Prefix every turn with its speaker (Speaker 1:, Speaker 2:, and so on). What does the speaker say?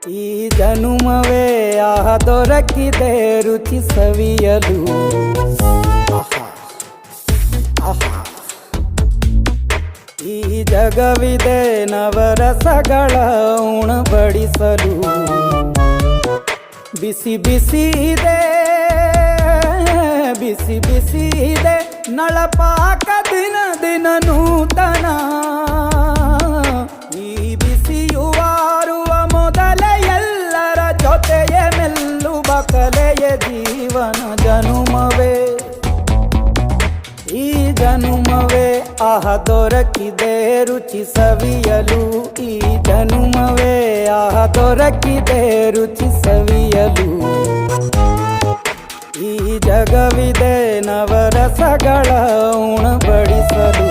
Speaker 1: ಈ ಜನುಮವೇ ಆಹ ದೊರಕಿದೆ ರುಚಿ ಸವಿಯಲು. ಈ ಜಗವಿದೆ ನವರಸಗಳ ಉಣಬಡಿಸಲು. ಬಿಸಿ ಬಿಸಿ ಇದೆ, ಬಿಸಿ ಬಿಸಿ ಇದೆ ನಳಪಾಕ ದಿನ ದಿನ ನೂತನ. ಈ ಬಿಸಿಯುವಾರುವ ಮೊದಲೇ ಎಲ್ಲರ ಜೊತೆಯೇ ಮೆಲ್ಲುವ ಕಲೆಯ ಜೀವನ ಜನುಮವೇ. ಈ ಜನುಮವೇ ಆಹ ದೊರಕಿದೆ ರುಚಿ ಸವಿಯಲು. ಈ ಜನುಮವೇ ಆಹ ದೊರಕಿದೆ ರುಚಿ ಸವಿಯಲು. ಈ ಜಗವಿದೆ ನವರಸಗಳ ಉಣಬಡಿಸಲು.